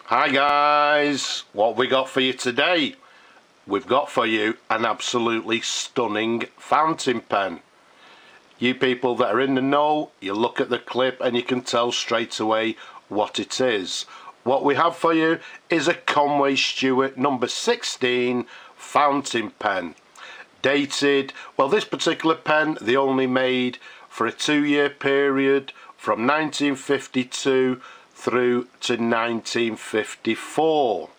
Hi guys, what we got for you today? We've got for you an absolutely stunning fountain pen. You people that are in the know, you look at the clip and you can tell straight away what it is. What we have for you is a Conway Stewart No. 16 fountain pen. Dated, well, this particular pen they only made for a 2-year period from 1952 through to 1954.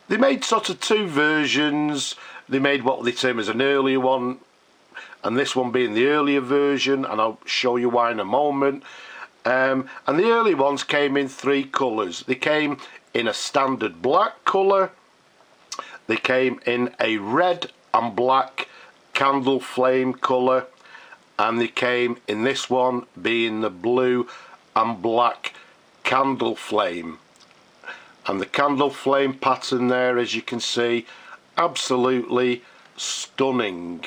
They made sort of two versions. They made what they term as an earlier one, and this one being the earlier version, and I'll show you why in a moment. And the early ones came in 3 colours. They came in a standard black colour, they came in a red and black candle flame colour, and they came in this one being the blue and black candle flame. And the candle flame pattern there, as you can see, absolutely stunning.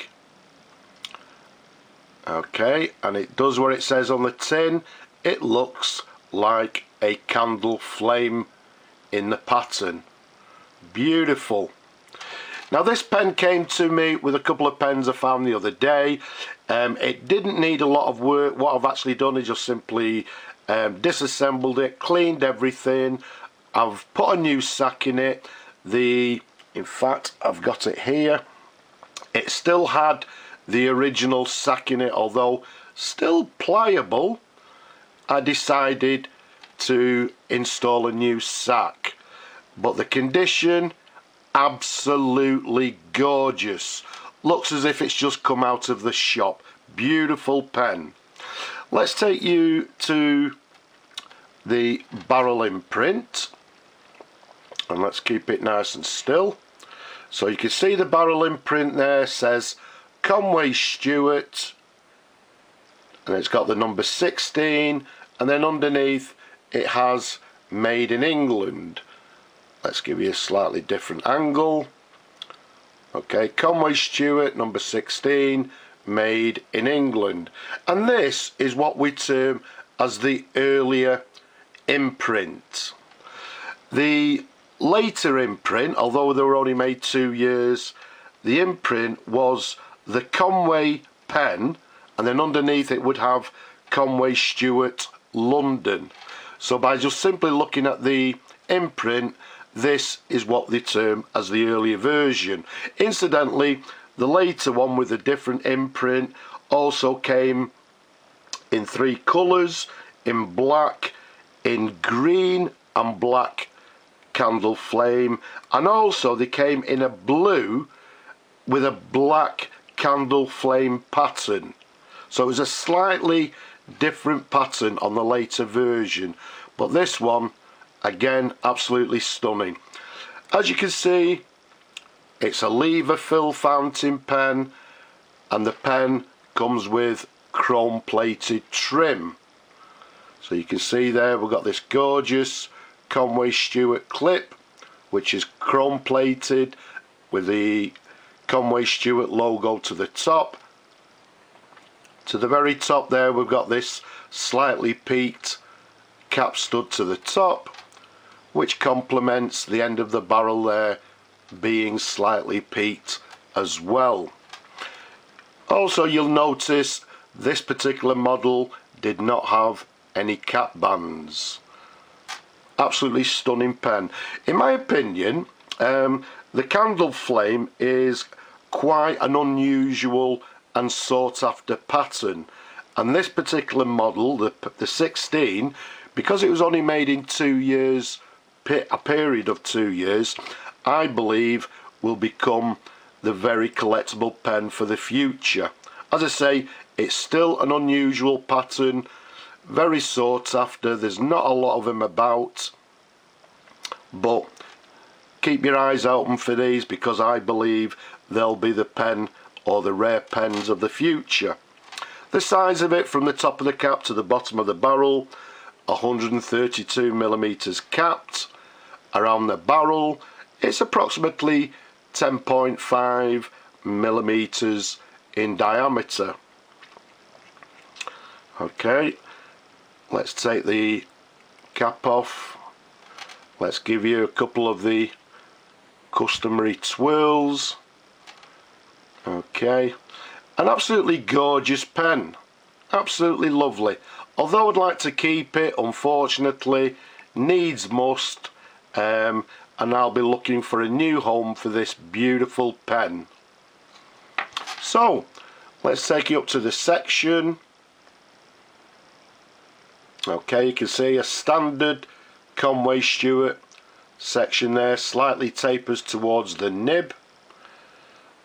Okay, and it does what it says on the tin. It looks like a candle flame in the pattern. Beautiful. Now this pen came to me with a couple of pens I found the other day. It didn't need a lot of work. What I've actually done is just simply disassembled it, cleaned everything. I've put a new sack in it. In fact, I've got it here. It still had the original sack in it, although still pliable. I decided to install a new sack, but the condition, absolutely gorgeous. Looks as if it's just come out of the shop. Beautiful pen. Let's take you to the barrel imprint, and let's keep it nice and still. So you can see the barrel imprint there says Conway Stewart, and it's got the number 16, and then underneath it has made in England. Let's give you a slightly different angle. Okay, Conway Stewart No. 16, made in England. And this is what we term as the earlier imprint. The later imprint, although they were only made 2 years, the imprint was the Conway pen, and then underneath it would have Conway Stewart London. So by just simply looking at the imprint, this is what they term as the earlier version. Incidentally, the later one with a different imprint also came in 3 colours, in black, in green and black candle flame, and also they came in a blue with a black candle flame pattern. So it was a slightly different pattern on the later version, but this one, again, absolutely stunning. As you can see, it's a lever fill fountain pen, and the pen comes with chrome plated trim. So you can see there we've got this gorgeous Conway Stewart clip, which is chrome plated with the Conway Stewart logo to the top. To the very top there we've got this slightly peaked cap stud to the top, which complements the end of the barrel there being slightly peaked as well. Also, you'll notice this particular model did not have any cap bands. Absolutely stunning pen. In my opinion, the candle flame is quite an unusual and sought after pattern, and this particular model, the 16, because it was only made in 2 years, a period of 2 years, I believe will become the very collectible pen for the future. As I say, it's still an unusual pattern, very sought after. There's not a lot of them about, but keep your eyes open for these, because I believe they'll be the pen or the rare pens of the future. The size of it from the top of the cap to the bottom of the barrel, 132 millimeters capped. Around the barrel, it's approximately 10.5 millimeters in diameter. Okay, let's take the cap off Let's give you a couple of the customary twirls. Okay, an absolutely gorgeous pen, absolutely lovely. Although I'd like to keep it, unfortunately, needs must, and I'll be looking for a new home for this beautiful pen. So let's take you up to the section. Okay, you can see a standard Conway Stewart section there, slightly tapers towards the nib.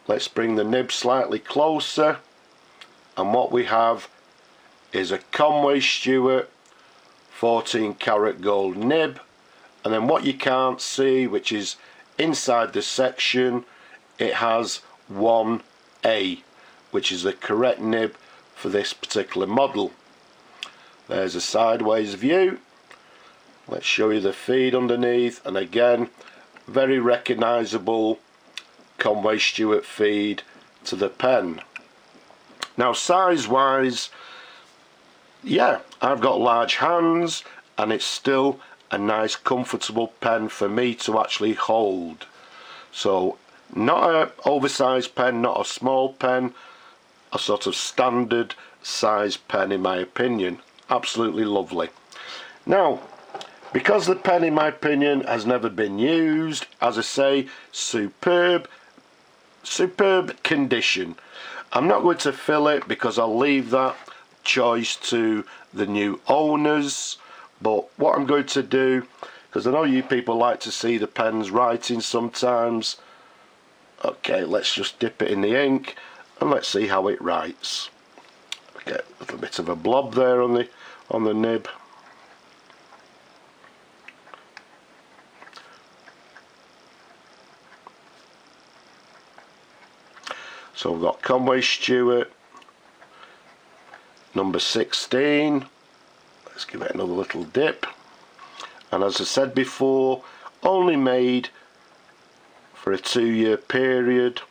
Let's bring the nib slightly closer, and what we have is a Conway Stewart 14 karat gold nib, and then what you can't see, which is inside the section, it has 1A, which is the correct nib for this particular model. There's a sideways view. Let's show you the feed underneath, and again, very recognisable Conway Stewart feed to the pen. Now size wise, yeah, I've got large hands, and it's still a nice comfortable pen for me to actually hold. So not an oversized pen, not a small pen, a sort of standard size pen in my opinion. Absolutely lovely. Now, because the pen in my opinion has never been used, as I say, superb condition. I'm not going to fill it because I'll leave that choice to the new owners, but what I'm going to do, because I know you people like to see the pen's writing sometimes, okay, let's just dip it in the ink and let's see how it writes. Okay, a little bit of a blob there on the nib. So we've got Conway Stewart number 16. Let's give it another little dip. And as I said before, only made for a 2-year period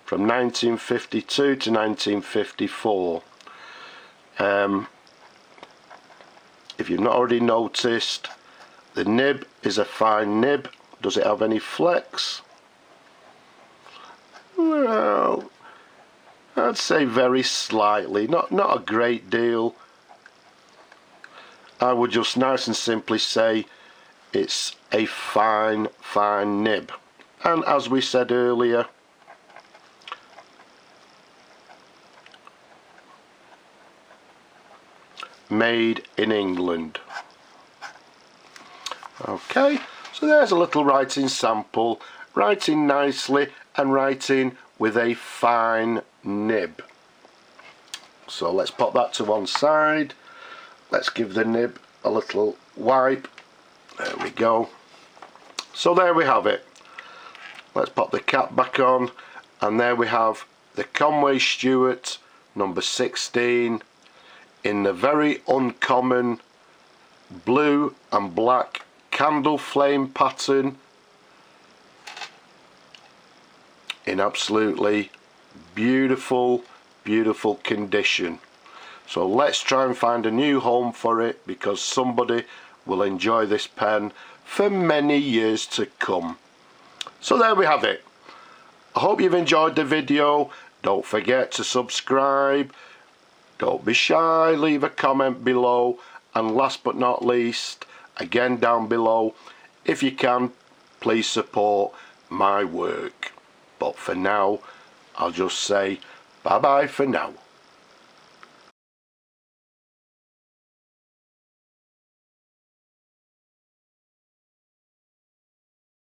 from 1952 to 1954. If you've not already noticed, the nib is a fine nib. Does it have any flex? Well, I'd say very slightly, not a great deal. I would just nice and simply say it's a fine nib. And as we said earlier, made in England. Okay, so there's a little writing sample, writing nicely and writing with a fine nib. So let's pop that to one side. Let's give the nib a little wipe. There we go. So there we have it. Let's pop the cap back on, and there we have the Conway Stewart number 16 in the very uncommon blue and black candle flame pattern in absolutely beautiful condition. So let's try and find a new home for it, because somebody will enjoy this pen for many years to come. So there we have it. I hope you've enjoyed the video. Don't forget to subscribe. Don't be shy, leave a comment below, and last but not least, again down below, if you can, please support my work. But for now, I'll just say bye bye for now.